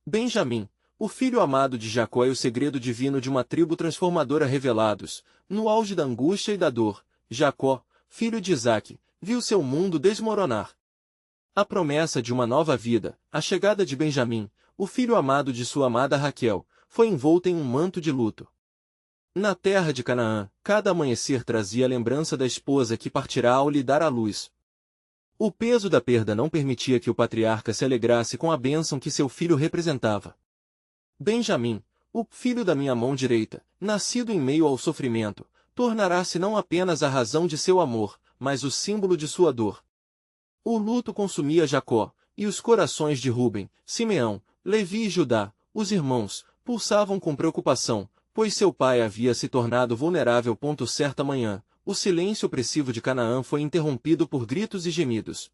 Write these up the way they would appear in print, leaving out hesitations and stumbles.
Benjamim, o filho amado de Jacó e o segredo divino de uma tribo transformadora revelados, no auge da angústia e da dor, Jacó, filho de Isaque, viu seu mundo desmoronar. A promessa de uma nova vida, a chegada de Benjamim, o filho amado de sua amada Raquel, foi envolta em um manto de luto. Na terra de Canaã, cada amanhecer trazia a lembrança da esposa que partirá ao lhe dar à luz. O peso da perda não permitia que o patriarca se alegrasse com a bênção que seu filho representava. Benjamim, o filho da minha mão direita, nascido em meio ao sofrimento, tornará-se não apenas a razão de seu amor, mas o símbolo de sua dor. O luto consumia Jacó, e os corações de Ruben, Simeão, Levi e Judá, os irmãos, pulsavam com preocupação, pois seu pai havia se tornado vulnerável. Certa manhã, o silêncio opressivo de Canaã foi interrompido por gritos e gemidos.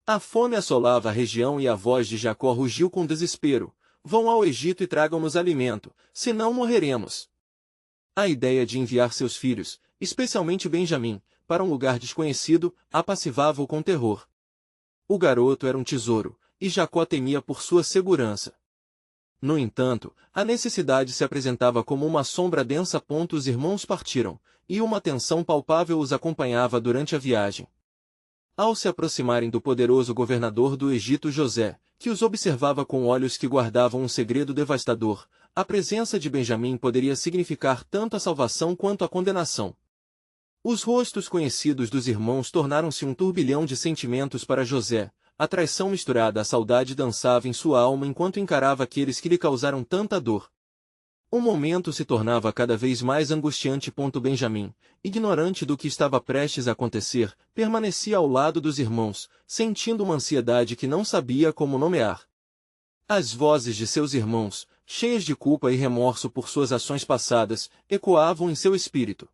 A fome assolava a região e a voz de Jacó rugiu com desespero: vão ao Egito e tragam-nos alimento, senão morreremos. A ideia de enviar seus filhos, especialmente Benjamim, para um lugar desconhecido, apassivava-o com terror. O garoto era um tesouro, e Jacó temia por sua segurança. No entanto, a necessidade se apresentava como uma sombra densa. Os irmãos partiram, e uma tensão palpável os acompanhava durante a viagem. Ao se aproximarem do poderoso governador do Egito José, que os observava com olhos que guardavam um segredo devastador, a presença de Benjamim poderia significar tanto a salvação quanto a condenação. Os rostos conhecidos dos irmãos tornaram-se um turbilhão de sentimentos para José. A traição misturada à saudade dançava em sua alma enquanto encarava aqueles que lhe causaram tanta dor. O momento se tornava cada vez mais angustiante. Benjamim, ignorante do que estava prestes a acontecer, permanecia ao lado dos irmãos, sentindo uma ansiedade que não sabia como nomear. As vozes de seus irmãos, cheias de culpa e remorso por suas ações passadas, ecoavam em seu espírito.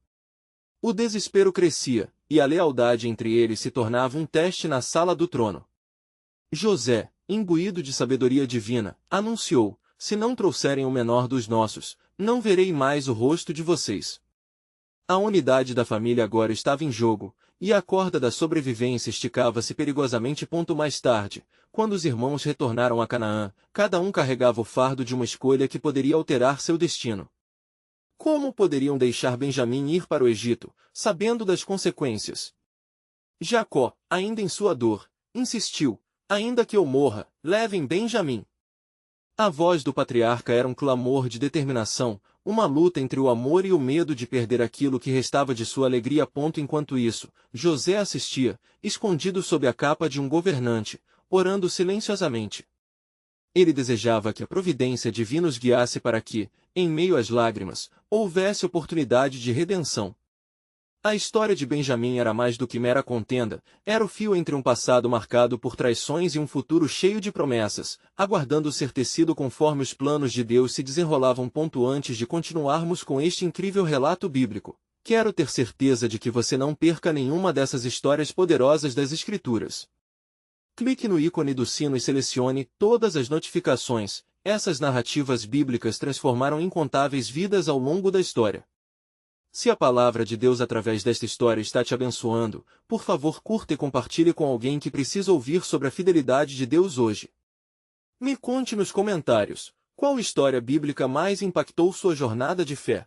O desespero crescia, e a lealdade entre eles se tornava um teste na sala do trono. José, imbuído de sabedoria divina, anunciou: se não trouxerem o menor dos nossos, não verei mais o rosto de vocês. A unidade da família agora estava em jogo, e a corda da sobrevivência esticava-se perigosamente. Mais tarde, quando os irmãos retornaram a Canaã, cada um carregava o fardo de uma escolha que poderia alterar seu destino. Como poderiam deixar Benjamim ir para o Egito, sabendo das consequências? Jacó, ainda em sua dor, insistiu: ainda que eu morra, levem Benjamim. A voz do patriarca era um clamor de determinação, uma luta entre o amor e o medo de perder aquilo que restava de sua alegria. Enquanto isso, José assistia, escondido sob a capa de um governante, orando silenciosamente. Ele desejava que a providência divina os guiasse para que, em meio às lágrimas, houvesse oportunidade de redenção. A história de Benjamim era mais do que mera contenda, era o fio entre um passado marcado por traições e um futuro cheio de promessas, aguardando ser tecido conforme os planos de Deus se desenrolavam. Antes de continuarmos com este incrível relato bíblico, quero ter certeza de que você não perca nenhuma dessas histórias poderosas das Escrituras. Clique no ícone do sino e selecione todas as notificações. Essas narrativas bíblicas transformaram incontáveis vidas ao longo da história. Se a palavra de Deus através desta história está te abençoando, por favor curta e compartilhe com alguém que precisa ouvir sobre a fidelidade de Deus hoje. Me conte nos comentários, qual história bíblica mais impactou sua jornada de fé?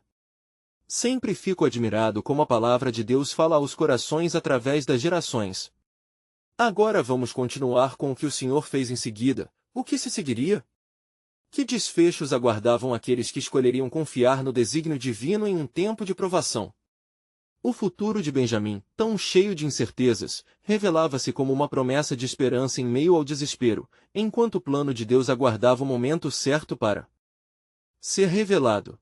Sempre fico admirado como a palavra de Deus fala aos corações através das gerações. Agora vamos continuar com o que o Senhor fez em seguida. O que se seguiria? Que desfechos aguardavam aqueles que escolheriam confiar no desígnio divino em um tempo de provação? O futuro de Benjamim, tão cheio de incertezas, revelava-se como uma promessa de esperança em meio ao desespero, enquanto o plano de Deus aguardava o momento certo para ser revelado.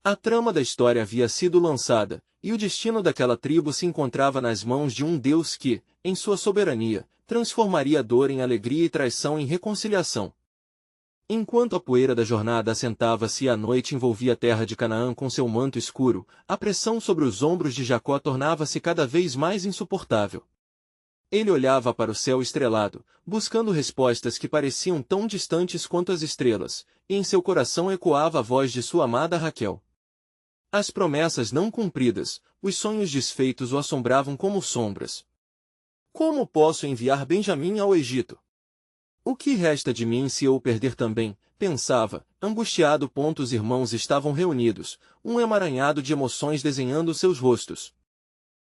A trama da história havia sido lançada, e o destino daquela tribo se encontrava nas mãos de um Deus que, em sua soberania, transformaria a dor em alegria e traição em reconciliação. Enquanto a poeira da jornada assentava-se e a noite envolvia a terra de Canaã com seu manto escuro, a pressão sobre os ombros de Jacó tornava-se cada vez mais insuportável. Ele olhava para o céu estrelado, buscando respostas que pareciam tão distantes quanto as estrelas, e em seu coração ecoava a voz de sua amada Raquel. As promessas não cumpridas, os sonhos desfeitos o assombravam como sombras. Como posso enviar Benjamim ao Egito? O que resta de mim se eu o perder também? Pensava, angustiado. Os irmãos estavam reunidos, um emaranhado de emoções desenhando seus rostos.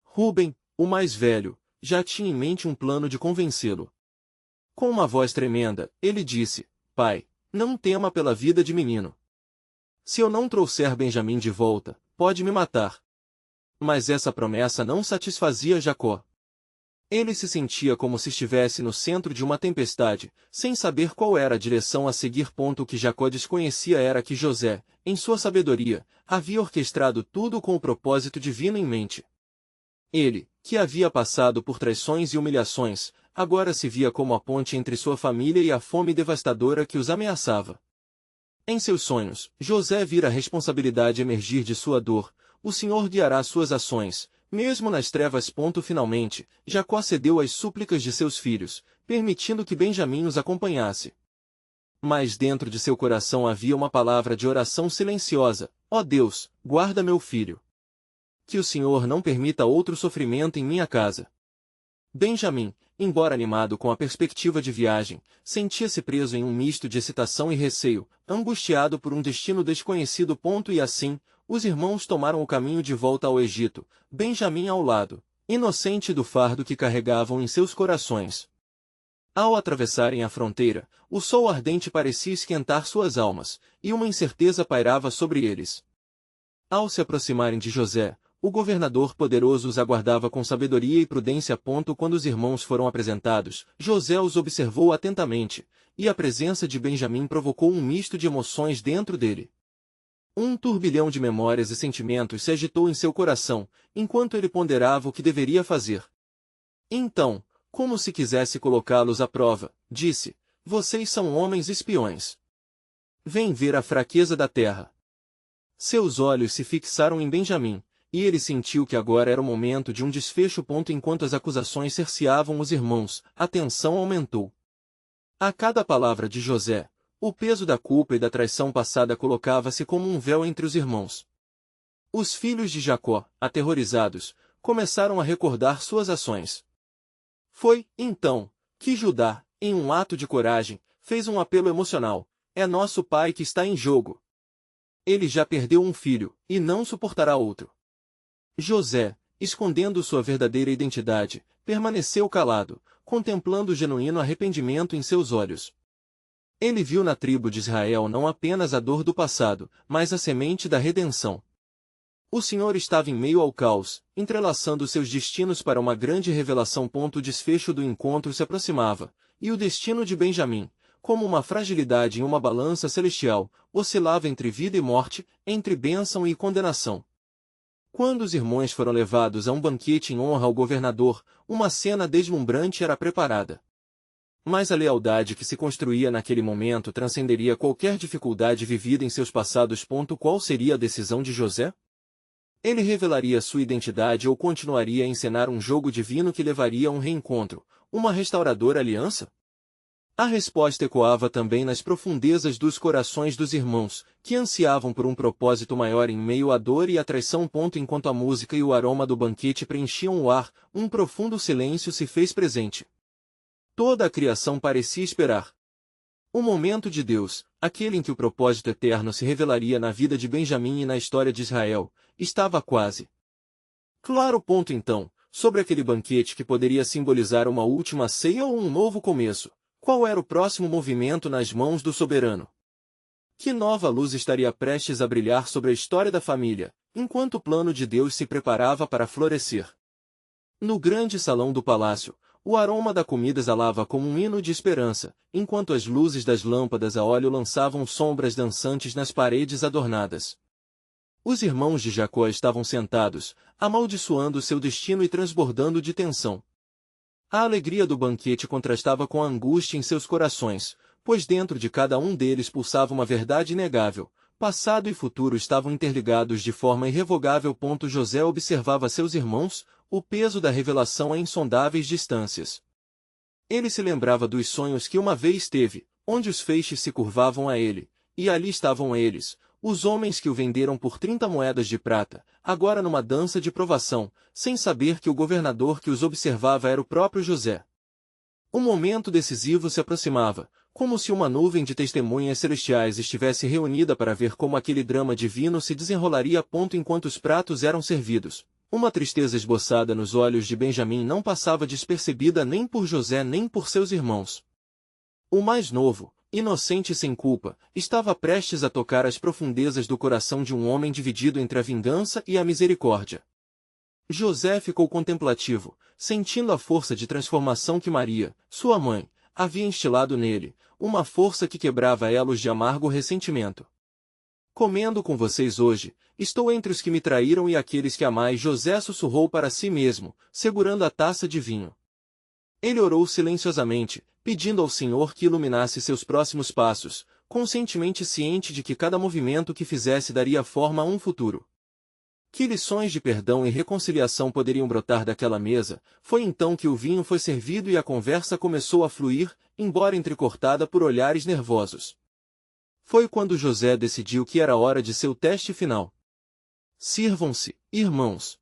Rubem, o mais velho, já tinha em mente um plano de convencê-lo. Com uma voz tremenda, ele disse: Pai, não tema pela vida de menino. Se eu não trouxer Benjamim de volta, pode me matar. Mas essa promessa não satisfazia Jacó. Ele se sentia como se estivesse no centro de uma tempestade, sem saber qual era a direção a seguir. O que Jacó desconhecia era que José, em sua sabedoria, havia orquestrado tudo com o propósito divino em mente. Ele, que havia passado por traições e humilhações, agora se via como a ponte entre sua família e a fome devastadora que os ameaçava. Em seus sonhos, José vira a responsabilidade emergir de sua dor. O Senhor guiará suas ações, mesmo nas trevas. Finalmente, Jacó cedeu às súplicas de seus filhos, permitindo que Benjamim os acompanhasse. Mas dentro de seu coração havia uma palavra de oração silenciosa: Ó Deus, guarda meu filho. Que o Senhor não permita outro sofrimento em minha casa. Benjamim, embora animado com a perspectiva de viagem, sentia-se preso em um misto de excitação e receio, angustiado por um destino desconhecido. E assim, os irmãos tomaram o caminho de volta ao Egito, Benjamim ao lado, inocente do fardo que carregavam em seus corações. Ao atravessarem a fronteira, o sol ardente parecia esquentar suas almas, e uma incerteza pairava sobre eles. Ao se aproximarem de José, o governador poderoso os aguardava com sabedoria e prudência. Quando os irmãos foram apresentados, José os observou atentamente, e a presença de Benjamim provocou um misto de emoções dentro dele. Um turbilhão de memórias e sentimentos se agitou em seu coração, enquanto ele ponderava o que deveria fazer. Então, como se quisesse colocá-los à prova, disse: Vocês são homens espiões. Vêm ver a fraqueza da terra. Seus olhos se fixaram em Benjamim, e ele sentiu que agora era o momento de um desfecho. Enquanto as acusações cerceavam os irmãos, a tensão aumentou. A cada palavra de José, o peso da culpa e da traição passada colocava-se como um véu entre os irmãos. Os filhos de Jacó, aterrorizados, começaram a recordar suas ações. Foi, então, que Judá, em um ato de coragem, fez um apelo emocional: É nosso pai que está em jogo. Ele já perdeu um filho, e não suportará outro. José, escondendo sua verdadeira identidade, permaneceu calado, contemplando o genuíno arrependimento em seus olhos. Ele viu na tribo de Israel não apenas a dor do passado, mas a semente da redenção. O Senhor estava em meio ao caos, entrelaçando seus destinos para uma grande revelação. O desfecho do encontro se aproximava, e o destino de Benjamim, como uma fragilidade em uma balança celestial, oscilava entre vida e morte, entre bênção e condenação. Quando os irmãos foram levados a um banquete em honra ao governador, uma cena deslumbrante era preparada. Mas a lealdade que se construía naquele momento transcenderia qualquer dificuldade vivida em seus passados. Qual seria a decisão de José? Ele revelaria sua identidade ou continuaria a encenar um jogo divino que levaria a um reencontro, uma restauradora aliança? A resposta ecoava também nas profundezas dos corações dos irmãos, que ansiavam por um propósito maior em meio à dor e à traição. Enquanto a música e o aroma do banquete preenchiam o ar, um profundo silêncio se fez presente. Toda a criação parecia esperar. O momento de Deus, aquele em que o propósito eterno se revelaria na vida de Benjamim e na história de Israel, estava quase. Claro. Então, sobre aquele banquete que poderia simbolizar uma última ceia ou um novo começo, qual era o próximo movimento nas mãos do soberano? Que nova luz estaria prestes a brilhar sobre a história da família, enquanto o plano de Deus se preparava para florescer? No grande salão do palácio, o aroma da comida exalava como um hino de esperança, enquanto as luzes das lâmpadas a óleo lançavam sombras dançantes nas paredes adornadas. Os irmãos de Jacó estavam sentados, amaldiçoando seu destino e transbordando de tensão. A alegria do banquete contrastava com a angústia em seus corações, pois dentro de cada um deles pulsava uma verdade inegável: passado e futuro estavam interligados de forma irrevogável. José observava seus irmãos, o peso da revelação a insondáveis distâncias. Ele se lembrava dos sonhos que uma vez teve, onde os feixes se curvavam a ele, e ali estavam eles, os homens que o venderam por 30 moedas de prata, agora numa dança de provação, sem saber que o governador que os observava era o próprio José. O momento decisivo se aproximava, como se uma nuvem de testemunhas celestiais estivesse reunida para ver como aquele drama divino se desenrolaria a ponto enquanto os pratos eram servidos. Uma tristeza esboçada nos olhos de Benjamim não passava despercebida nem por José nem por seus irmãos. O mais novo, inocente e sem culpa, estava prestes a tocar as profundezas do coração de um homem dividido entre a vingança e a misericórdia. José ficou contemplativo, sentindo a força de transformação que Maria, sua mãe, havia instilado nele, uma força que quebrava elos de amargo ressentimento. Comendo com vocês hoje, estou entre os que me traíram e aqueles que amais. José sussurrou para si mesmo, segurando a taça de vinho. Ele orou silenciosamente, pedindo ao Senhor que iluminasse seus próximos passos, conscientemente ciente de que cada movimento que fizesse daria forma a um futuro. Que lições de perdão e reconciliação poderiam brotar daquela mesa? Foi então que o vinho foi servido e a conversa começou a fluir, embora entrecortada por olhares nervosos. Foi quando José decidiu que era hora de seu teste final. Sirvam-se, irmãos.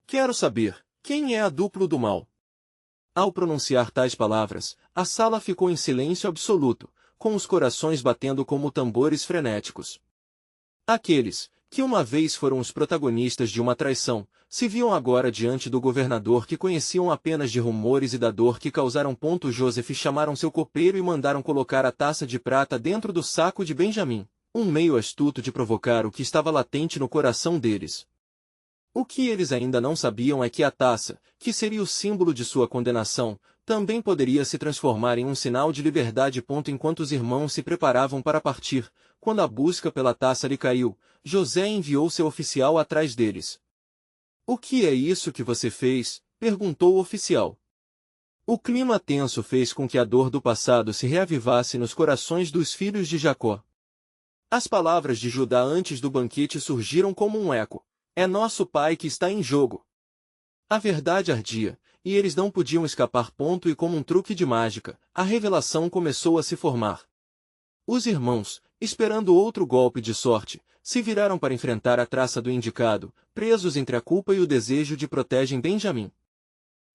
Quero saber, quem é a duplo do mal? Ao pronunciar tais palavras, a sala ficou em silêncio absoluto, com os corações batendo como tambores frenéticos. Aqueles, que uma vez foram os protagonistas de uma traição, se viam agora diante do governador que conheciam apenas de rumores e da dor que causaram. Joseph chamaram seu copeiro e mandaram colocar a taça de prata dentro do saco de Benjamim, um meio astuto de provocar o que estava latente no coração deles. O que eles ainda não sabiam é que a taça, que seria o símbolo de sua condenação, também poderia se transformar em um sinal de liberdade. Enquanto os irmãos se preparavam para partir, quando a busca pela taça lhe caiu, José enviou seu oficial atrás deles. "O que é isso que você fez?" perguntou o oficial. O clima tenso fez com que a dor do passado se reavivasse nos corações dos filhos de Jacó. As palavras de Judá antes do banquete surgiram como um eco. "É nosso pai que está em jogo." A verdade ardia, e eles não podiam escapar. E como um truque de mágica, a revelação começou a se formar. Os irmãos, esperando outro golpe de sorte, se viraram para enfrentar a traça do indicado, presos entre a culpa e o desejo de protegem Benjamim.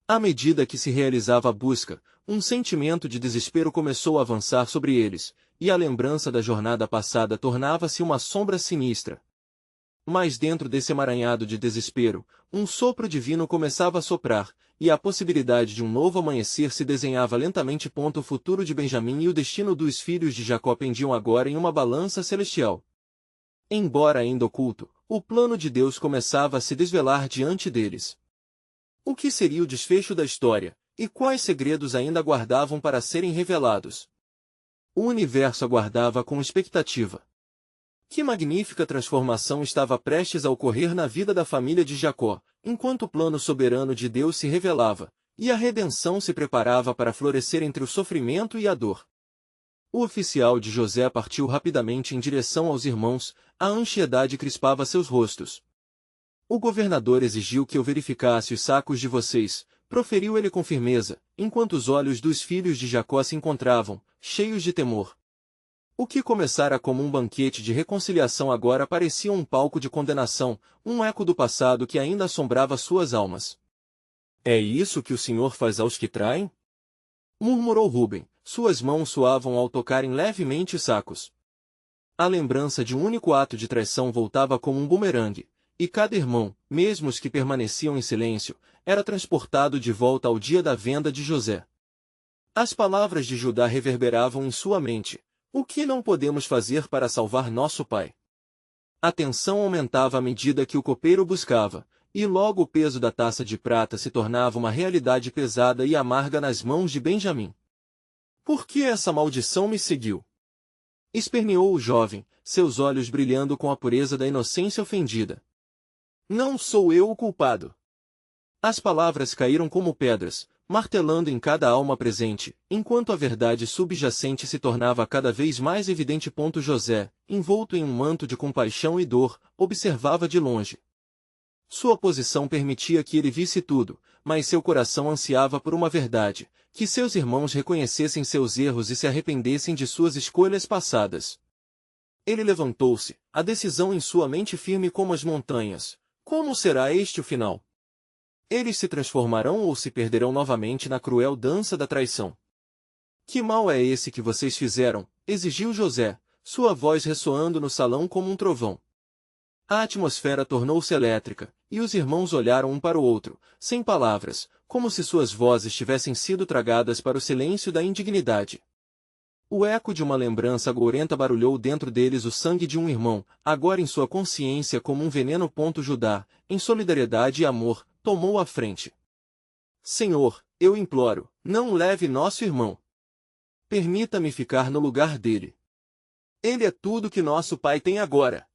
À medida que se realizava a busca, um sentimento de desespero começou a avançar sobre eles, e a lembrança da jornada passada tornava-se uma sombra sinistra. Mas dentro desse emaranhado de desespero, um sopro divino começava a soprar, e a possibilidade de um novo amanhecer se desenhava lentamente. O futuro de Benjamim e o destino dos filhos de Jacó pendiam agora em uma balança celestial. Embora ainda oculto, o plano de Deus começava a se desvelar diante deles. O que seria o desfecho da história, e quais segredos ainda aguardavam para serem revelados? O universo aguardava com expectativa. Que magnífica transformação estava prestes a ocorrer na vida da família de Jacó, enquanto o plano soberano de Deus se revelava, e a redenção se preparava para florescer entre o sofrimento e a dor. O oficial de José partiu rapidamente em direção aos irmãos, a ansiedade crispava seus rostos. "O governador exigiu que eu verificasse os sacos de vocês", proferiu ele com firmeza, enquanto os olhos dos filhos de Jacó se encontravam, cheios de temor. O que começara como um banquete de reconciliação agora parecia um palco de condenação, um eco do passado que ainda assombrava suas almas. "É isso que o Senhor faz aos que traem?" murmurou Rúben, suas mãos suavam ao tocarem levemente os sacos. A lembrança de um único ato de traição voltava como um bumerangue, e cada irmão, mesmo os que permaneciam em silêncio, era transportado de volta ao dia da venda de José. As palavras de Judá reverberavam em sua mente. "O que não podemos fazer para salvar nosso pai?" A tensão aumentava à medida que o copeiro buscava, e logo o peso da taça de prata se tornava uma realidade pesada e amarga nas mãos de Benjamim. "Por que essa maldição me seguiu?" esperneou o jovem, seus olhos brilhando com a pureza da inocência ofendida. "Não sou eu o culpado." As palavras caíram como pedras, martelando em cada alma presente, enquanto a verdade subjacente se tornava cada vez mais evidente. José, envolto em um manto de compaixão e dor, observava de longe. Sua posição permitia que ele visse tudo, mas seu coração ansiava por uma verdade, que seus irmãos reconhecessem seus erros e se arrependessem de suas escolhas passadas. Ele levantou-se, a decisão em sua mente firme como as montanhas. Como será este o final? Eles se transformarão ou se perderão novamente na cruel dança da traição. Que mal é esse que vocês fizeram? Exigiu José, sua voz ressoando no salão como um trovão. A atmosfera tornou-se elétrica, e os irmãos olharam um para o outro, sem palavras, como se suas vozes tivessem sido tragadas para o silêncio da indignidade. O eco de uma lembrança agourenta barulhou dentro deles o sangue de um irmão, agora em sua consciência como um veneno. Judá, em solidariedade e amor, tomou a frente. Senhor, eu imploro, não leve nosso irmão. Permita-me ficar no lugar dele. Ele é tudo que nosso pai tem agora.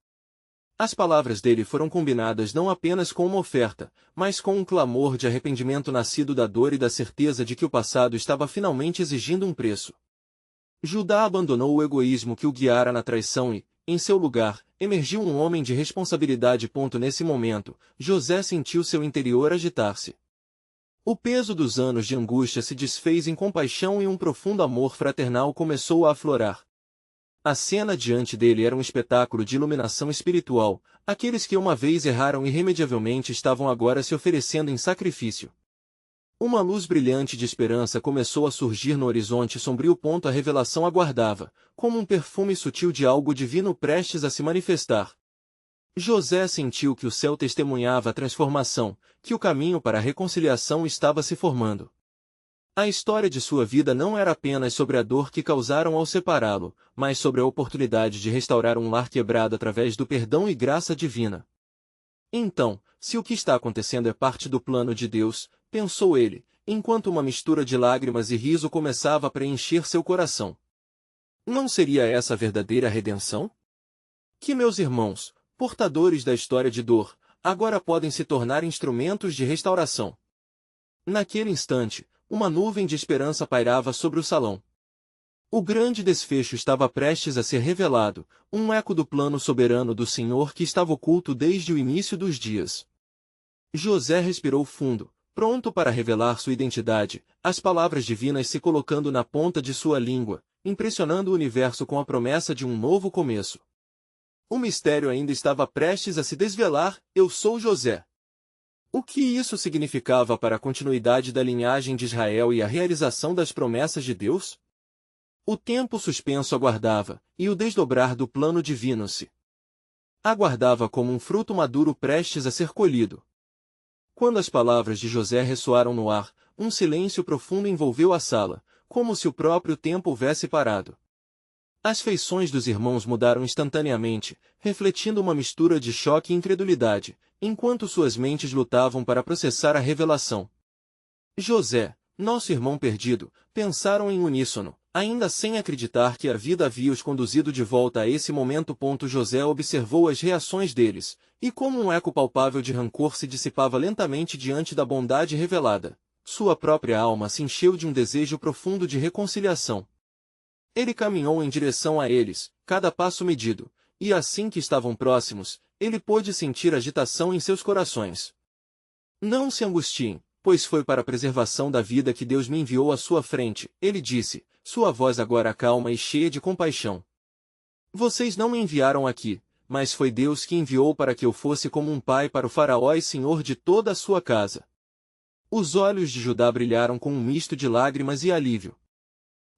As palavras dele foram combinadas não apenas com uma oferta, mas com um clamor de arrependimento nascido da dor e da certeza de que o passado estava finalmente exigindo um preço. Judá abandonou o egoísmo que o guiara na traição e, em seu lugar, emergiu um homem de responsabilidade. Nesse momento, José sentiu seu interior agitar-se. O peso dos anos de angústia se desfez em compaixão e um profundo amor fraternal começou a aflorar. A cena diante dele era um espetáculo de iluminação espiritual. Aqueles que uma vez erraram irremediavelmente estavam agora se oferecendo em sacrifício. Uma luz brilhante de esperança começou a surgir no horizonte sombrio. A revelação aguardava, como um perfume sutil de algo divino prestes a se manifestar. José sentiu que o céu testemunhava a transformação, que o caminho para a reconciliação estava se formando. A história de sua vida não era apenas sobre a dor que causaram ao separá-lo, mas sobre a oportunidade de restaurar um lar quebrado através do perdão e graça divina. Então, se o que está acontecendo é parte do plano de Deus, pensou ele, enquanto uma mistura de lágrimas e riso começava a preencher seu coração. Não seria essa a verdadeira redenção? Que meus irmãos, portadores da história de dor, agora podem se tornar instrumentos de restauração. Naquele instante, uma nuvem de esperança pairava sobre o salão. O grande desfecho estava prestes a ser revelado, um eco do plano soberano do Senhor que estava oculto desde o início dos dias. José respirou fundo, pronto para revelar sua identidade, as palavras divinas se colocando na ponta de sua língua, impressionando o universo com a promessa de um novo começo. O mistério ainda estava prestes a se desvelar: eu sou José. O que isso significava para a continuidade da linhagem de Israel e a realização das promessas de Deus? O tempo suspenso aguardava, e o desdobrar do plano divino se aguardava como um fruto maduro prestes a ser colhido. Quando as palavras de José ressoaram no ar, um silêncio profundo envolveu a sala, como se o próprio tempo houvesse parado. As feições dos irmãos mudaram instantaneamente, refletindo uma mistura de choque e incredulidade, enquanto suas mentes lutavam para processar a revelação. José, nosso irmão perdido, pensaram em uníssono, ainda sem acreditar que a vida havia os conduzido de volta a esse momento. José observou as reações deles, e como um eco palpável de rancor se dissipava lentamente diante da bondade revelada, sua própria alma se encheu de um desejo profundo de reconciliação. Ele caminhou em direção a eles, cada passo medido, e assim que estavam próximos, ele pôde sentir agitação em seus corações. Não se angustiem, pois foi para a preservação da vida que Deus me enviou à sua frente, ele disse, sua voz agora calma e cheia de compaixão. Vocês não me enviaram aqui, mas foi Deus que enviou para que eu fosse como um pai para o faraó e senhor de toda a sua casa. Os olhos de Judá brilharam com um misto de lágrimas e alívio.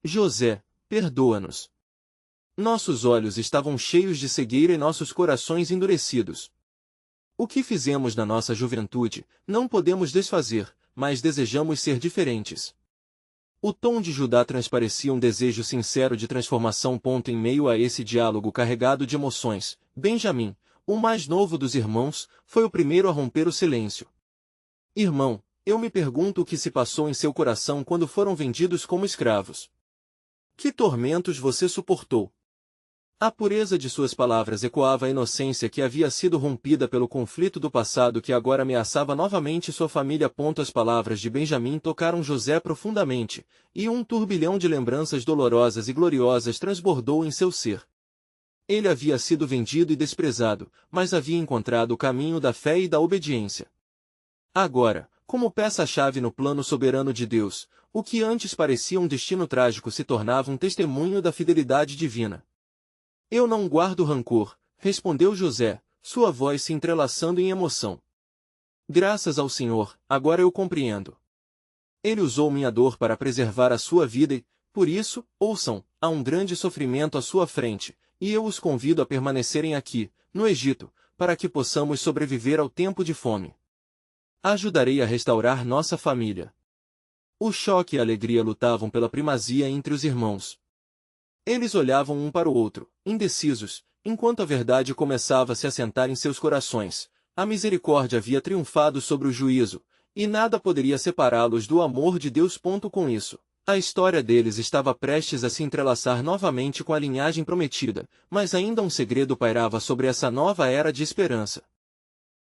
José, perdoa-nos. Nossos olhos estavam cheios de cegueira e nossos corações endurecidos. O que fizemos na nossa juventude, não podemos desfazer, mas desejamos ser diferentes. O tom de Judá transparecia um desejo sincero de transformação. Em meio a esse diálogo carregado de emoções, Benjamim, o mais novo dos irmãos, foi o primeiro a romper o silêncio. Irmão, eu me pergunto o que se passou em seu coração quando foram vendidos como escravos. Que tormentos você suportou? A pureza de suas palavras ecoava a inocência que havia sido rompida pelo conflito do passado que agora ameaçava novamente sua família. As palavras de Benjamim tocaram José profundamente, e um turbilhão de lembranças dolorosas e gloriosas transbordou em seu ser. Ele havia sido vendido e desprezado, mas havia encontrado o caminho da fé e da obediência. Agora, como peça-chave no plano soberano de Deus, o que antes parecia um destino trágico se tornava um testemunho da fidelidade divina. Eu não guardo rancor, respondeu José, sua voz se entrelaçando em emoção. Graças ao Senhor, agora eu compreendo. Ele usou minha dor para preservar a sua vida e, por isso, ouçam, há um grande sofrimento à sua frente, e eu os convido a permanecerem aqui, no Egito, para que possamos sobreviver ao tempo de fome. Ajudarei a restaurar nossa família. O choque e a alegria lutavam pela primazia entre os irmãos. Eles olhavam um para o outro, indecisos, enquanto a verdade começava a se assentar em seus corações. A misericórdia havia triunfado sobre o juízo, e nada poderia separá-los do amor de Deus. Com isso, a história deles estava prestes a se entrelaçar novamente com a linhagem prometida, mas ainda um segredo pairava sobre essa nova era de esperança.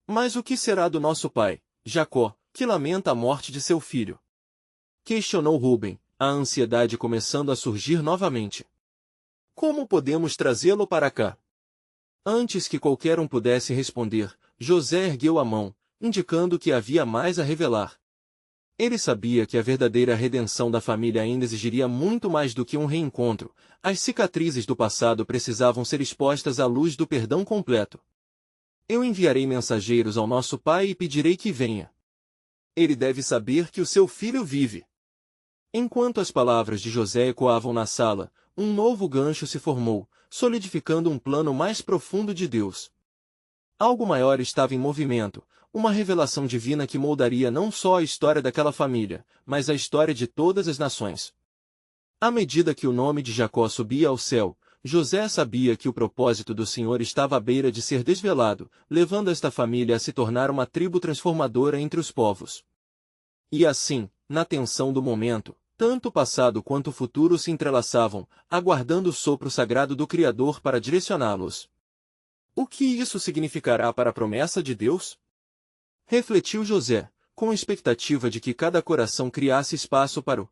Mas o que será do nosso pai, Jacó, que lamenta a morte de seu filho? Questionou Rúben, a ansiedade começando a surgir novamente. Como podemos trazê-lo para cá? Antes que qualquer um pudesse responder, José ergueu a mão, indicando que havia mais a revelar. Ele sabia que a verdadeira redenção da família ainda exigiria muito mais do que um reencontro. As cicatrizes do passado precisavam ser expostas à luz do perdão completo. Eu enviarei mensageiros ao nosso pai e pedirei que venha. Ele deve saber que o seu filho vive. Enquanto as palavras de José ecoavam na sala, um novo gancho se formou, solidificando um plano mais profundo de Deus. Algo maior estava em movimento, uma revelação divina que moldaria não só a história daquela família, mas a história de todas as nações. À medida que o nome de Jacó subia ao céu, José sabia que o propósito do Senhor estava à beira de ser desvelado, levando esta família a se tornar uma tribo transformadora entre os povos. E assim, na tensão do momento, tanto o passado quanto o futuro se entrelaçavam, aguardando o sopro sagrado do Criador para direcioná-los. O que isso significará para a promessa de Deus? Refletiu José, com expectativa de que cada coração criasse espaço para o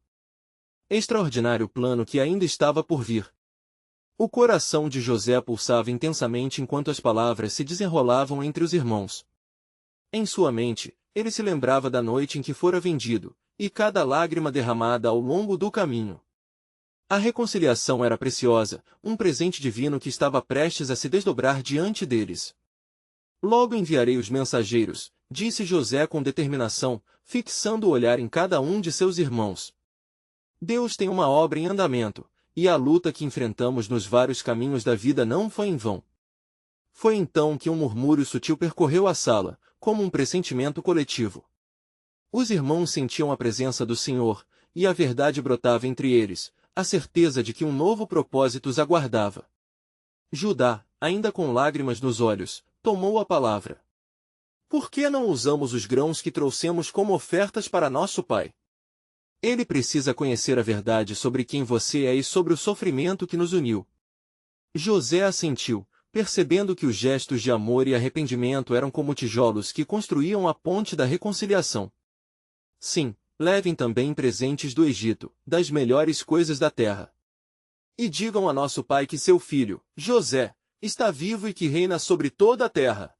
extraordinário plano que ainda estava por vir. O coração de José pulsava intensamente enquanto as palavras se desenrolavam entre os irmãos. Em sua mente, ele se lembrava da noite em que fora vendido, e cada lágrima derramada ao longo do caminho. A reconciliação era preciosa, um presente divino que estava prestes a se desdobrar diante deles. Logo enviarei os mensageiros, disse José com determinação, fixando o olhar em cada um de seus irmãos. Deus tem uma obra em andamento, e a luta que enfrentamos nos vários caminhos da vida não foi em vão. Foi então que um murmúrio sutil percorreu a sala, como um pressentimento coletivo. Os irmãos sentiam a presença do Senhor, e a verdade brotava entre eles, a certeza de que um novo propósito os aguardava. Judá, ainda com lágrimas nos olhos, tomou a palavra. Por que não usamos os grãos que trouxemos como ofertas para nosso pai? Ele precisa conhecer a verdade sobre quem você é e sobre o sofrimento que nos uniu. José assentiu, percebendo que os gestos de amor e arrependimento eram como tijolos que construíam a ponte da reconciliação. Sim, levem também presentes do Egito, das melhores coisas da terra. E digam a nosso pai que seu filho, José, está vivo e que reina sobre toda a terra.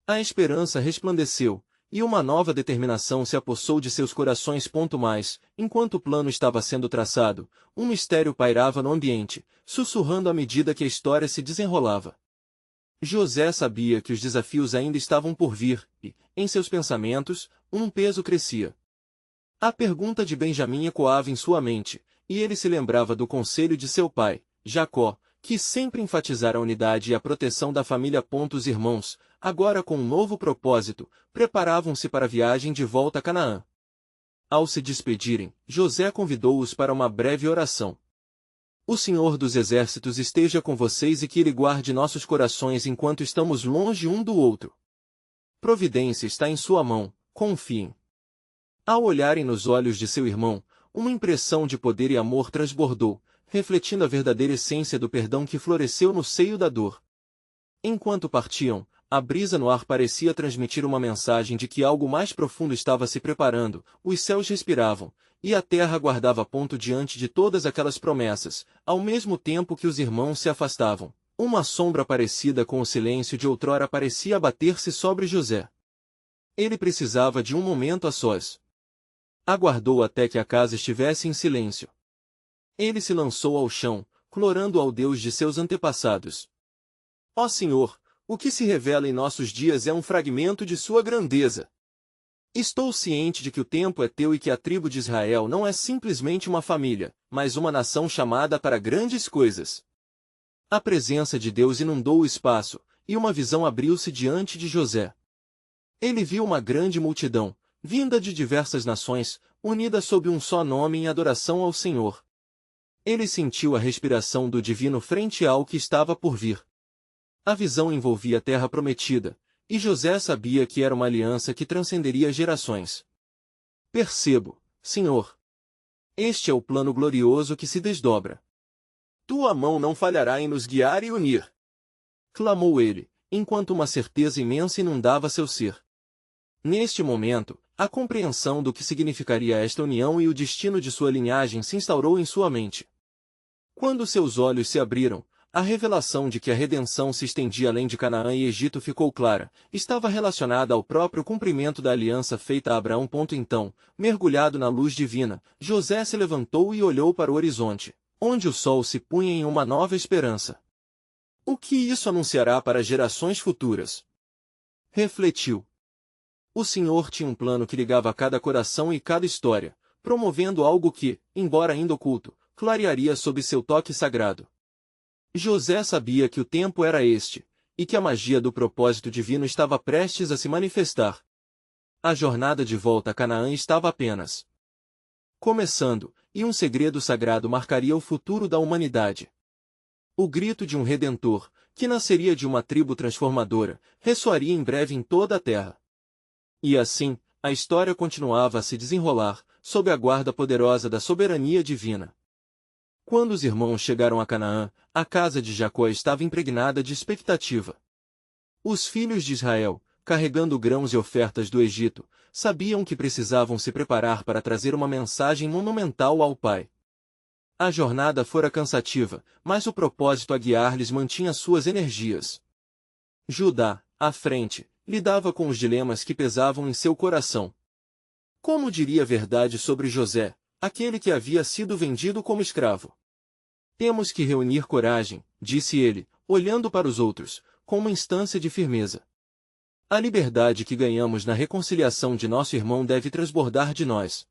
A esperança resplandeceu, e uma nova determinação se apossou de seus corações. Enquanto o plano estava sendo traçado, um mistério pairava no ambiente, sussurrando à medida que a história se desenrolava. José sabia que os desafios ainda estavam por vir, e, em seus pensamentos, um peso crescia. A pergunta de Benjamim ecoava em sua mente, e ele se lembrava do conselho de seu pai, Jacó, que sempre enfatizara a unidade e a proteção da família. Os irmãos, agora com um novo propósito, preparavam-se para a viagem de volta a Canaã. Ao se despedirem, José convidou-os para uma breve oração. O Senhor dos Exércitos esteja com vocês e que Ele guarde nossos corações enquanto estamos longe um do outro. Providência está em sua mão, confiem. Ao olharem nos olhos de seu irmão, uma impressão de poder e amor transbordou, refletindo a verdadeira essência do perdão que floresceu no seio da dor. Enquanto partiam, a brisa no ar parecia transmitir uma mensagem de que algo mais profundo estava se preparando, os céus respiravam, e a terra aguardava ponto diante de todas aquelas promessas, ao mesmo tempo que os irmãos se afastavam. Uma sombra parecida com o silêncio de outrora parecia abater-se sobre José. Ele precisava de um momento a sós. Aguardou até que a casa estivesse em silêncio. Ele se lançou ao chão, clamando ao Deus de seus antepassados. Ó Senhor, o que se revela em nossos dias é um fragmento de sua grandeza. Estou ciente de que o tempo é teu e que a tribo de Israel não é simplesmente uma família, mas uma nação chamada para grandes coisas. A presença de Deus inundou o espaço, e uma visão abriu-se diante de José. Ele viu uma grande multidão, vinda de diversas nações, unida sob um só nome em adoração ao Senhor. Ele sentiu a respiração do divino frente ao que estava por vir. A visão envolvia a terra prometida, e José sabia que era uma aliança que transcenderia gerações. Percebo, Senhor. Este é o plano glorioso que se desdobra. Tua mão não falhará em nos guiar e unir. Clamou ele, enquanto uma certeza imensa inundava seu ser. Neste momento, a compreensão do que significaria esta união e o destino de sua linhagem se instaurou em sua mente. Quando seus olhos se abriram, a revelação de que a redenção se estendia além de Canaã e Egito ficou clara, estava relacionada ao próprio cumprimento da aliança feita a Abraão. Então, mergulhado na luz divina, José se levantou e olhou para o horizonte, onde o sol se punha em uma nova esperança. O que isso anunciará para gerações futuras? Refletiu. O Senhor tinha um plano que ligava cada coração e cada história, promovendo algo que, embora ainda oculto, clarearia sob seu toque sagrado. José sabia que o tempo era este, e que a magia do propósito divino estava prestes a se manifestar. A jornada de volta a Canaã estava apenas começando, e um segredo sagrado marcaria o futuro da humanidade. O grito de um Redentor, que nasceria de uma tribo transformadora, ressoaria em breve em toda a terra. E assim, a história continuava a se desenrolar, sob a guarda poderosa da soberania divina. Quando os irmãos chegaram a Canaã, a casa de Jacó estava impregnada de expectativa. Os filhos de Israel, carregando grãos e ofertas do Egito, sabiam que precisavam se preparar para trazer uma mensagem monumental ao Pai. A jornada fora cansativa, mas o propósito a guiar-lhes mantinha suas energias. Judá, à frente, lidava com os dilemas que pesavam em seu coração. Como diria a verdade sobre José, aquele que havia sido vendido como escravo? Temos que reunir coragem, disse ele, olhando para os outros, com uma instância de firmeza. A liberdade que ganhamos na reconciliação de nosso irmão deve transbordar de nós.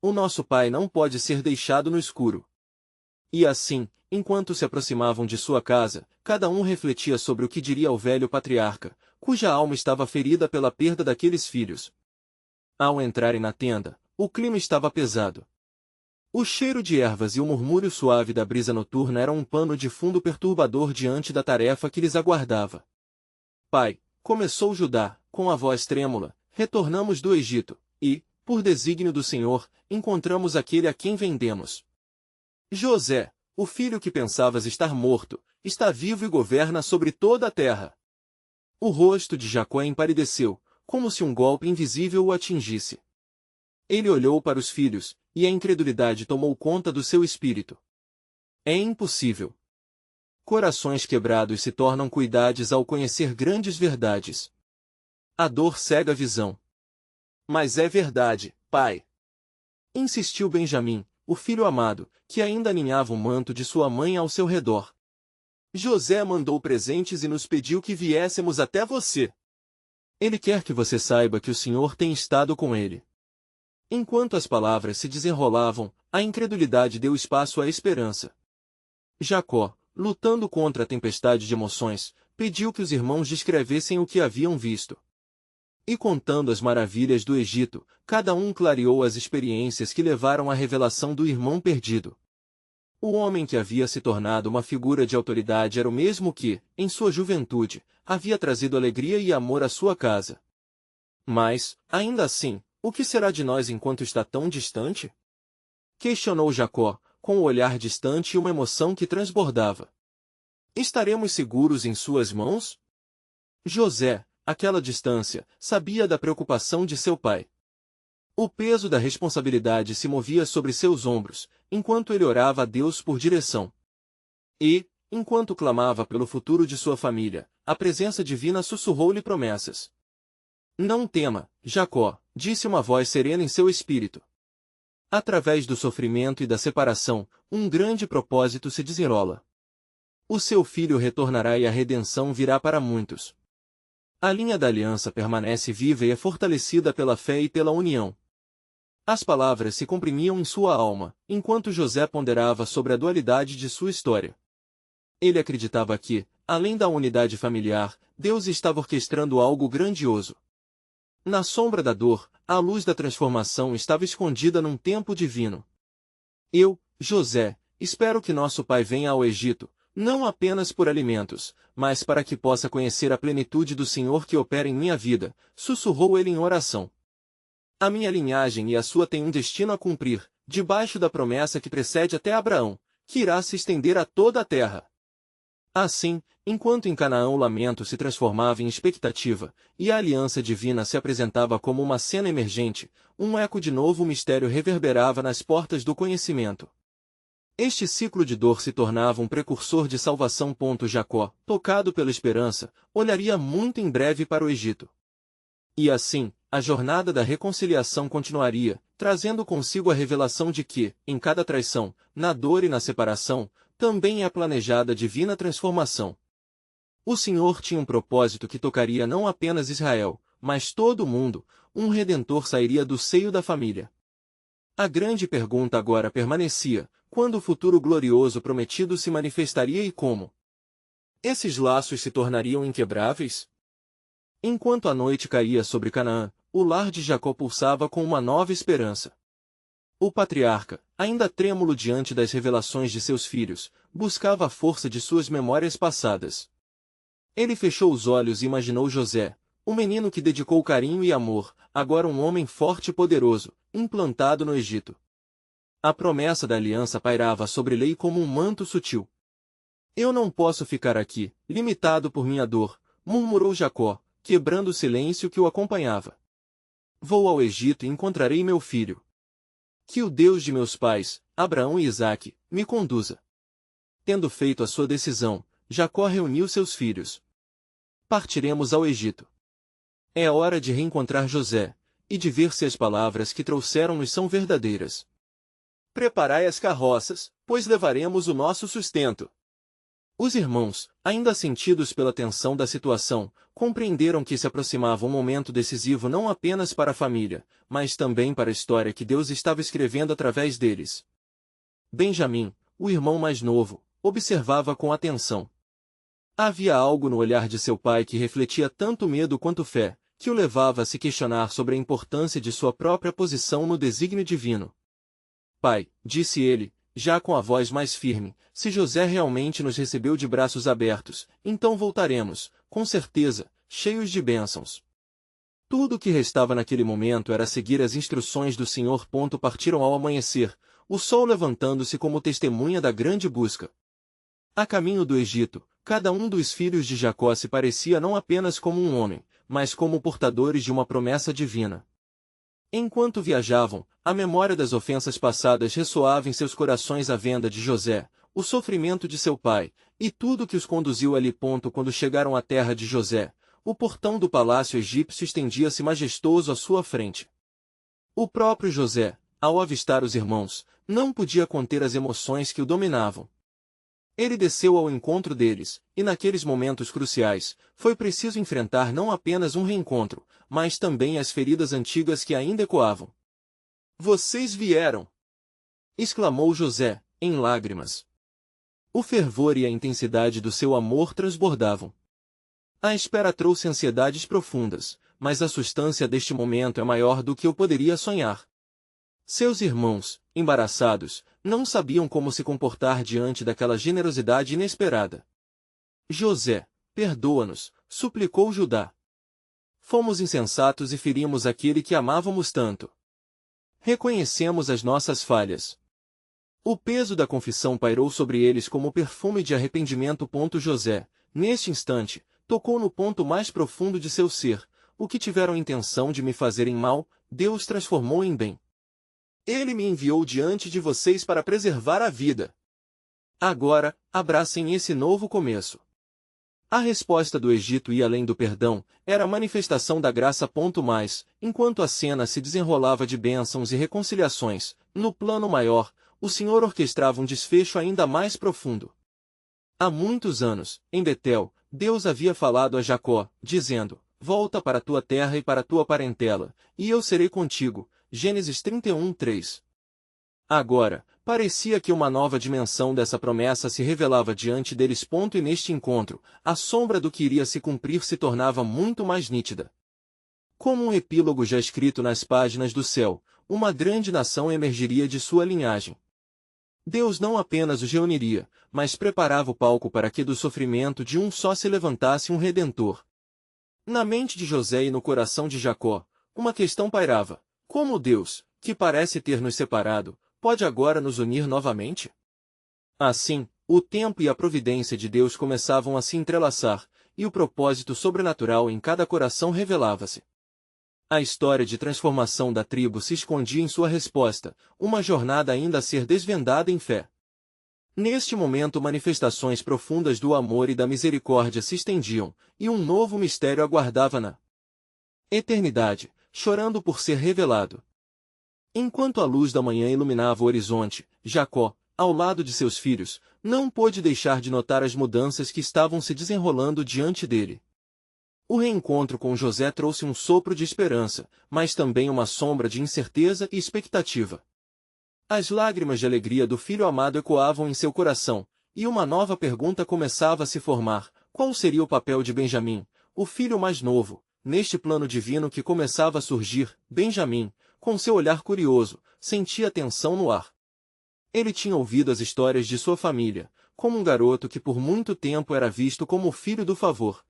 O nosso pai não pode ser deixado no escuro. E assim, enquanto se aproximavam de sua casa, cada um refletia sobre o que diria ao velho patriarca, cuja alma estava ferida pela perda daqueles filhos. Ao entrarem na tenda, o clima estava pesado. O cheiro de ervas e o murmúrio suave da brisa noturna eram um pano de fundo perturbador diante da tarefa que lhes aguardava. Pai, começou Judá, com a voz trêmula, retornamos do Egito, e, por desígnio do Senhor, encontramos aquele a quem vendemos. José, o filho que pensavas estar morto, está vivo e governa sobre toda a terra. O rosto de Jacó empalideceu, como se um golpe invisível o atingisse. Ele olhou para os filhos, e a incredulidade tomou conta do seu espírito. É impossível. Corações quebrados se tornam cuidades ao conhecer grandes verdades. A dor cega a visão. Mas é verdade, pai. Insistiu Benjamim, o filho amado, que ainda aninhava o manto de sua mãe ao seu redor. José mandou presentes e nos pediu que viéssemos até você. Ele quer que você saiba que o Senhor tem estado com ele. Enquanto as palavras se desenrolavam, a incredulidade deu espaço à esperança. Jacó, lutando contra a tempestade de emoções, pediu que os irmãos descrevessem o que haviam visto. E contando as maravilhas do Egito, cada um clareou as experiências que levaram à revelação do irmão perdido. O homem que havia se tornado uma figura de autoridade era o mesmo que, em sua juventude, havia trazido alegria e amor à sua casa. Mas, ainda assim, o que será de nós enquanto está tão distante? Questionou Jacó, com o olhar distante e uma emoção que transbordava. Estaremos seguros em suas mãos? José, àquela distância, sabia da preocupação de seu pai. O peso da responsabilidade se movia sobre seus ombros, enquanto ele orava a Deus por direção. E, enquanto clamava pelo futuro de sua família, a presença divina sussurrou-lhe promessas. Não tema, Jacó, disse uma voz serena em seu espírito. Através do sofrimento e da separação, um grande propósito se desenrola. O seu filho retornará e a redenção virá para muitos. A linha da aliança permanece viva e é fortalecida pela fé e pela união. As palavras se comprimiam em sua alma, enquanto José ponderava sobre a dualidade de sua história. Ele acreditava que, além da unidade familiar, Deus estava orquestrando algo grandioso. Na sombra da dor, a luz da transformação estava escondida num tempo divino. Eu, José, espero que nosso pai venha ao Egito, não apenas por alimentos, mas para que possa conhecer a plenitude do Senhor que opera em minha vida, sussurrou ele em oração. A minha linhagem e a sua têm um destino a cumprir, debaixo da promessa que precede até Abraão, que irá se estender a toda a terra. Assim, enquanto em Canaã o lamento se transformava em expectativa, e a aliança divina se apresentava como uma cena emergente, um eco de novo mistério reverberava nas portas do conhecimento. Este ciclo de dor se tornava um precursor de salvação. Jacó, tocado pela esperança, olharia muito em breve para o Egito. E assim, a jornada da reconciliação continuaria, trazendo consigo a revelação de que, em cada traição, na dor e na separação, também é planejada a divina transformação. O Senhor tinha um propósito que tocaria não apenas Israel, mas todo o mundo, um Redentor sairia do seio da família. A grande pergunta agora permanecia: quando o futuro glorioso prometido se manifestaria e como? Esses laços se tornariam inquebráveis? Enquanto a noite caía sobre Canaã, o lar de Jacó pulsava com uma nova esperança. O patriarca, ainda trêmulo diante das revelações de seus filhos, buscava a força de suas memórias passadas. Ele fechou os olhos e imaginou José, o menino que dedicou carinho e amor, agora um homem forte e poderoso, implantado no Egito. A promessa da aliança pairava sobre ele como um manto sutil. Eu não posso ficar aqui, limitado por minha dor, murmurou Jacó, quebrando o silêncio que o acompanhava. Vou ao Egito e encontrarei meu filho. Que o Deus de meus pais, Abraão e Isaque, me conduza. Tendo feito a sua decisão, Jacó reuniu seus filhos. Partiremos ao Egito. É hora de reencontrar José, e de ver se as palavras que trouxeram-nos são verdadeiras. Preparai as carroças, pois levaremos o nosso sustento. Os irmãos, ainda sentidos pela tensão da situação, compreenderam que se aproximava um momento decisivo não apenas para a família, mas também para a história que Deus estava escrevendo através deles. Benjamim, o irmão mais novo, observava com atenção. Havia algo no olhar de seu pai que refletia tanto medo quanto fé, que o levava a se questionar sobre a importância de sua própria posição no desígnio divino. Pai, disse ele, já com a voz mais firme, se José realmente nos recebeu de braços abertos, então voltaremos, com certeza, cheios de bênçãos. Tudo o que restava naquele momento era seguir as instruções do Senhor. Partiram ao amanhecer, o sol levantando-se como testemunha da grande busca. A caminho do Egito, cada um dos filhos de Jacó se parecia não apenas como um homem, mas como portadores de uma promessa divina. Enquanto viajavam, a memória das ofensas passadas ressoava em seus corações a venda de José, o sofrimento de seu pai, e tudo que os conduziu ali. Quando chegaram à terra de José, o portão do palácio egípcio estendia-se majestoso à sua frente. O próprio José, ao avistar os irmãos, não podia conter as emoções que o dominavam. Ele desceu ao encontro deles, e naqueles momentos cruciais, foi preciso enfrentar não apenas um reencontro, mas também as feridas antigas que ainda ecoavam. Vocês vieram! Exclamou José, em lágrimas. O fervor e a intensidade do seu amor transbordavam. A espera trouxe ansiedades profundas, mas a substância deste momento é maior do que eu poderia sonhar. Seus irmãos, embaraçados, não sabiam como se comportar diante daquela generosidade inesperada. José, perdoa-nos, suplicou Judá. Fomos insensatos e ferimos aquele que amávamos tanto. Reconhecemos as nossas falhas. O peso da confissão pairou sobre eles como perfume de arrependimento. José, neste instante, tocou no ponto mais profundo de seu ser: o que tiveram intenção de me fazerem mal, Deus transformou em bem. Ele me enviou diante de vocês para preservar a vida. Agora, abracem esse novo começo. A resposta do Egito ia além do perdão, era a manifestação da graça. Mas, enquanto a cena se desenrolava de bênçãos e reconciliações, no plano maior, o Senhor orquestrava um desfecho ainda mais profundo. Há muitos anos, em Betel, Deus havia falado a Jacó, dizendo: volta para tua terra e para tua parentela, e eu serei contigo. Gênesis 31:3. Agora, parecia que uma nova dimensão dessa promessa se revelava diante deles. E neste encontro, a sombra do que iria se cumprir se tornava muito mais nítida. Como um epílogo já escrito nas páginas do céu, uma grande nação emergiria de sua linhagem. Deus não apenas os reuniria, mas preparava o palco para que do sofrimento de um só se levantasse um Redentor. Na mente de José e no coração de Jacó, uma questão pairava: como Deus, que parece ter nos separado, pode agora nos unir novamente? Assim, o tempo e a providência de Deus começavam a se entrelaçar, e o propósito sobrenatural em cada coração revelava-se. A história de transformação da tribo se escondia em sua resposta, uma jornada ainda a ser desvendada em fé. Neste momento manifestações profundas do amor e da misericórdia se estendiam, e um novo mistério aguardava na eternidade, chorando por ser revelado. Enquanto a luz da manhã iluminava o horizonte, Jacó, ao lado de seus filhos, não pôde deixar de notar as mudanças que estavam se desenrolando diante dele. O reencontro com José trouxe um sopro de esperança, mas também uma sombra de incerteza e expectativa. As lágrimas de alegria do filho amado ecoavam em seu coração, e uma nova pergunta começava a se formar: qual seria o papel de Benjamim, o filho mais novo, neste plano divino que começava a surgir? Benjamim, com seu olhar curioso, sentia tensão no ar. Ele tinha ouvido as histórias de sua família, como um garoto que por muito tempo era visto como o filho do favor.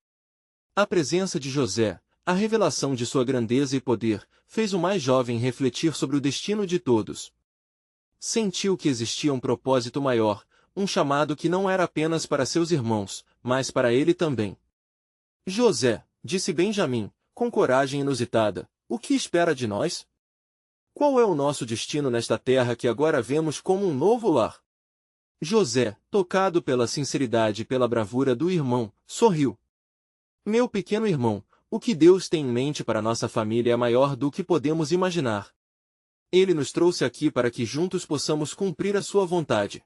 A presença de José, a revelação de sua grandeza e poder, fez o mais jovem refletir sobre o destino de todos. Sentiu que existia um propósito maior, um chamado que não era apenas para seus irmãos, mas para ele também. José, disse Benjamim, com coragem inusitada, o que espera de nós? Qual é o nosso destino nesta terra que agora vemos como um novo lar? José, tocado pela sinceridade e pela bravura do irmão, sorriu. Meu pequeno irmão, o que Deus tem em mente para nossa família é maior do que podemos imaginar. Ele nos trouxe aqui para que juntos possamos cumprir a sua vontade.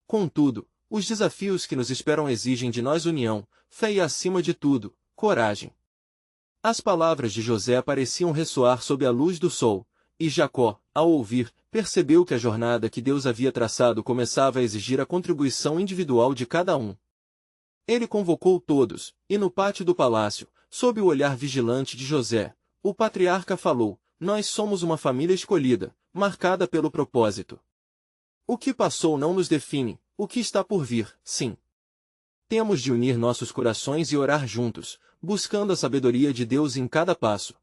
Contudo, os desafios que nos esperam exigem de nós união, fé e, acima de tudo, coragem. As palavras de José pareciam ressoar sob a luz do sol, e Jacó, ao ouvir, percebeu que a jornada que Deus havia traçado começava a exigir a contribuição individual de cada um. Ele convocou todos, e no pátio do palácio, sob o olhar vigilante de José, o patriarca falou: nós somos uma família escolhida, marcada pelo propósito. O que passou não nos define, o que está por vir, sim. Temos de unir nossos corações e orar juntos, buscando a sabedoria de Deus em cada passo.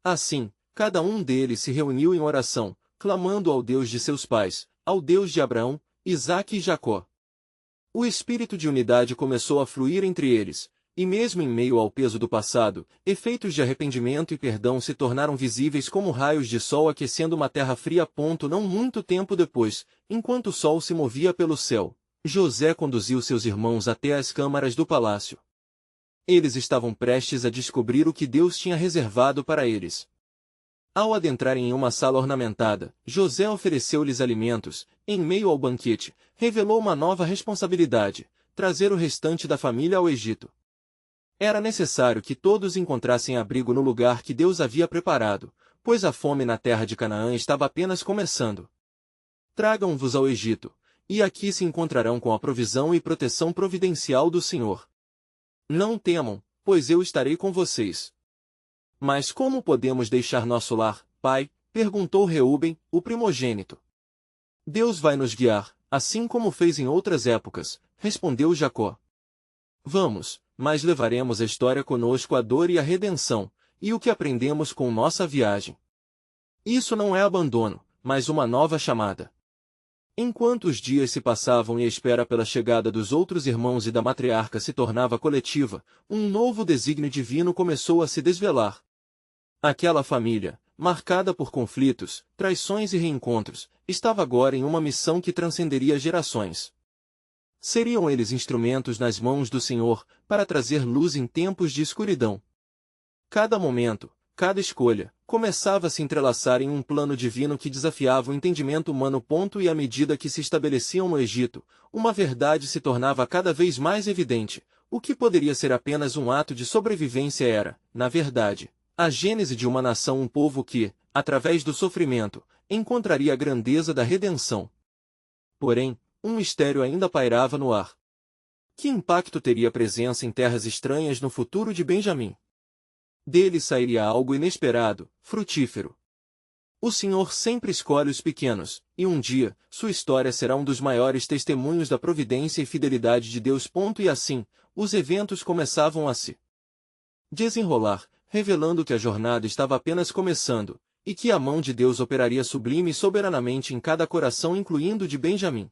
Assim, cada um deles se reuniu em oração, clamando ao Deus de seus pais, ao Deus de Abraão, Isaque e Jacó. O espírito de unidade começou a fluir entre eles, e mesmo em meio ao peso do passado, efeitos de arrependimento e perdão se tornaram visíveis como raios de sol aquecendo uma terra fria. Não muito tempo depois, enquanto o sol se movia pelo céu, José conduziu seus irmãos até as câmaras do palácio. Eles estavam prestes a descobrir o que Deus tinha reservado para eles. Ao adentrarem em uma sala ornamentada, José ofereceu-lhes alimentos. Em meio ao banquete, revelou uma nova responsabilidade: trazer o restante da família ao Egito. Era necessário que todos encontrassem abrigo no lugar que Deus havia preparado, pois a fome na terra de Canaã estava apenas começando. Tragam-vos ao Egito, e aqui se encontrarão com a provisão e proteção providencial do Senhor. Não temam, pois eu estarei com vocês. Mas como podemos deixar nosso lar, pai? Perguntou Reúben, o primogênito. Deus vai nos guiar, assim como fez em outras épocas, respondeu Jacó. Vamos, mas levaremos a história conosco, a dor e a redenção, e o que aprendemos com nossa viagem. Isso não é abandono, mas uma nova chamada. Enquanto os dias se passavam e a espera pela chegada dos outros irmãos e da matriarca se tornava coletiva, um novo desígnio divino começou a se desvelar. Aquela família, marcada por conflitos, traições e reencontros, estava agora em uma missão que transcenderia gerações. Seriam eles instrumentos nas mãos do Senhor, para trazer luz em tempos de escuridão. Cada momento, cada escolha, começava a se entrelaçar em um plano divino que desafiava o entendimento humano. E à medida que se estabeleciam no Egito, uma verdade se tornava cada vez mais evidente: O que poderia ser apenas um ato de sobrevivência era, na verdade, a gênese de uma nação, um povo que, através do sofrimento, encontraria a grandeza da redenção. Porém, um mistério ainda pairava no ar. Que impacto teria a presença em terras estranhas no futuro de Benjamim? Dele sairia algo inesperado, frutífero. O Senhor sempre escolhe os pequenos, e um dia, sua história será um dos maiores testemunhos da providência e fidelidade de Deus. E assim, os eventos começavam a se desenrolar, revelando que a jornada estava apenas começando, e que a mão de Deus operaria sublime e soberanamente em cada coração, incluindo o de Benjamim.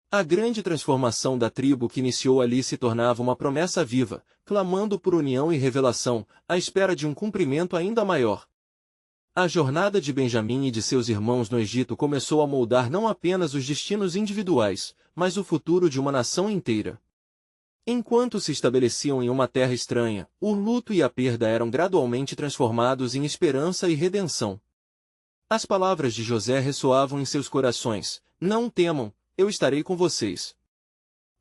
A grande transformação da tribo que iniciou ali se tornava uma promessa viva, clamando por união e revelação, à espera de um cumprimento ainda maior. A jornada de Benjamim e de seus irmãos no Egito começou a moldar não apenas os destinos individuais, mas o futuro de uma nação inteira. Enquanto se estabeleciam em uma terra estranha, o luto e a perda eram gradualmente transformados em esperança e redenção. As palavras de José ressoavam em seus corações: "Não temam, eu estarei com vocês."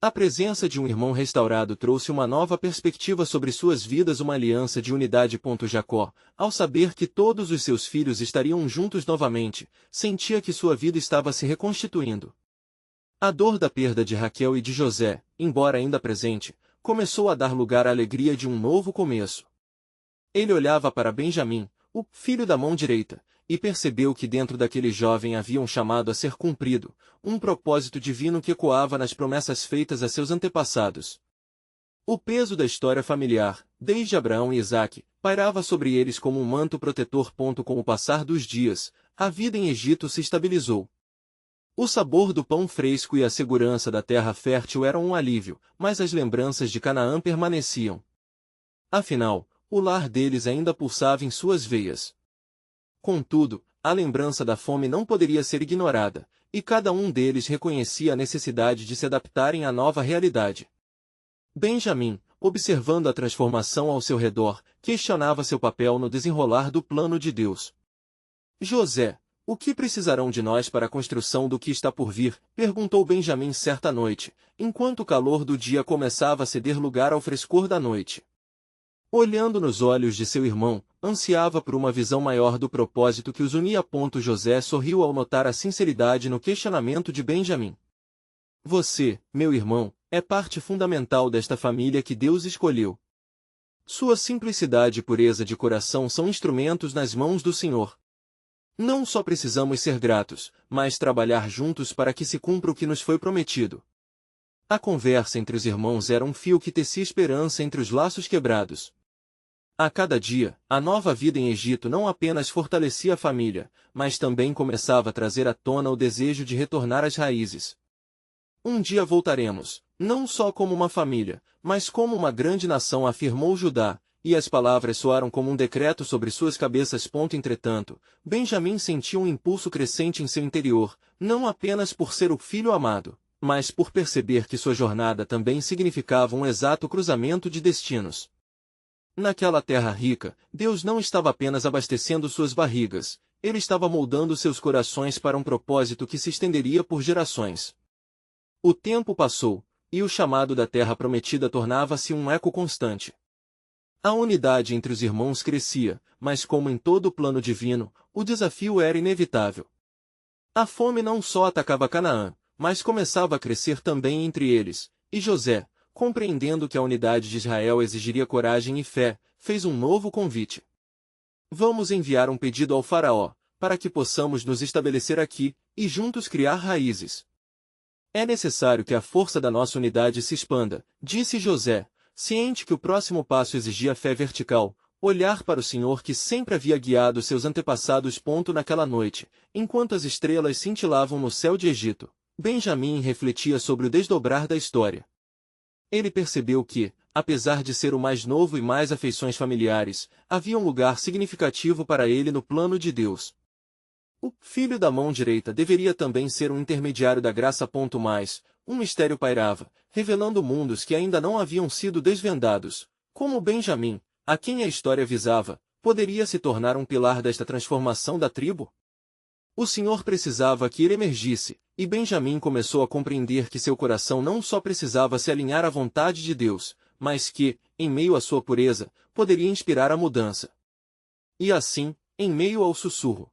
A presença de um irmão restaurado trouxe uma nova perspectiva sobre suas vidas, uma aliança de unidade. Jacó, ao saber que todos os seus filhos estariam juntos novamente, sentia que sua vida estava se reconstituindo. A dor da perda de Raquel e de José, embora ainda presente, começou a dar lugar à alegria de um novo começo. Ele olhava para Benjamim, o filho da mão direita, e percebeu que dentro daquele jovem havia um chamado a ser cumprido, um propósito divino que ecoava nas promessas feitas a seus antepassados. O peso da história familiar, desde Abraão e Isaque, pairava sobre eles como um manto protetor. Com o passar dos dias, a vida em Egito se estabilizou. O sabor do pão fresco e a segurança da terra fértil eram um alívio, mas as lembranças de Canaã permaneciam. Afinal, o lar deles ainda pulsava em suas veias. Contudo, a lembrança da fome não poderia ser ignorada, e cada um deles reconhecia a necessidade de se adaptarem à nova realidade. Benjamim, observando a transformação ao seu redor, questionava seu papel no desenrolar do plano de Deus. "José, o que precisarão de nós para a construção do que está por vir?" perguntou Benjamim certa noite, enquanto o calor do dia começava a ceder lugar ao frescor da noite. Olhando nos olhos de seu irmão, ansiava por uma visão maior do propósito que os unia. José sorriu ao notar a sinceridade no questionamento de Benjamim. "Você, meu irmão, é parte fundamental desta família que Deus escolheu. Sua simplicidade e pureza de coração são instrumentos nas mãos do Senhor. Não só precisamos ser gratos, mas trabalhar juntos para que se cumpra o que nos foi prometido." A conversa entre os irmãos era um fio que tecia esperança entre os laços quebrados. A cada dia, a nova vida em Egito não apenas fortalecia a família, mas também começava a trazer à tona o desejo de retornar às raízes. "Um dia voltaremos, não só como uma família, mas como uma grande nação", afirmou Judá, e as palavras soaram como um decreto sobre suas cabeças. Entretanto, Benjamim sentiu um impulso crescente em seu interior, não apenas por ser o filho amado, mas por perceber que sua jornada também significava um exato cruzamento de destinos. Naquela terra rica, Deus não estava apenas abastecendo suas barrigas, Ele estava moldando seus corações para um propósito que se estenderia por gerações. O tempo passou, e o chamado da terra prometida tornava-se um eco constante. A unidade entre os irmãos crescia, mas como em todo o plano divino, o desafio era inevitável. A fome não só atacava Canaã, mas começava a crescer também entre eles, e José, compreendendo que a unidade de Israel exigiria coragem e fé, fez um novo convite. "Vamos enviar um pedido ao faraó, para que possamos nos estabelecer aqui, e juntos criar raízes. É necessário que a força da nossa unidade se expanda", disse José, ciente que o próximo passo exigia fé vertical, olhar para o Senhor que sempre havia guiado seus antepassados. Naquela noite, enquanto as estrelas cintilavam no céu de Egito, Benjamim refletia sobre o desdobrar da história. Ele percebeu que, apesar de ser o mais novo e mais afeições familiares, havia um lugar significativo para ele no plano de Deus. O filho da mão direita deveria também ser um intermediário da graça. Mais, um mistério pairava, revelando mundos que ainda não haviam sido desvendados, como Benjamim, a quem a história visava, poderia se tornar um pilar desta transformação da tribo? O Senhor precisava que ele emergisse, e Benjamim começou a compreender que seu coração não só precisava se alinhar à vontade de Deus, mas que, em meio à sua pureza, poderia inspirar a mudança. E assim, em meio ao sussurro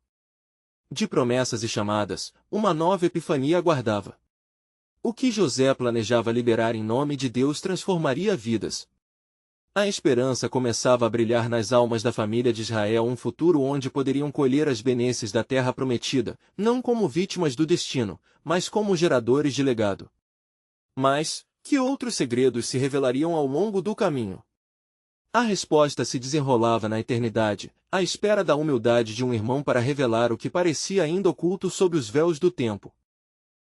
de promessas e chamadas, uma nova epifania aguardava. O que José planejava liberar em nome de Deus transformaria vidas. A esperança começava a brilhar nas almas da família de Israel, um futuro onde poderiam colher as benesses da terra prometida, não como vítimas do destino, mas como geradores de legado. Mas, que outros segredos se revelariam ao longo do caminho? A resposta se desenrolava na eternidade, à espera da humildade de um irmão para revelar o que parecia ainda oculto sob os véus do tempo.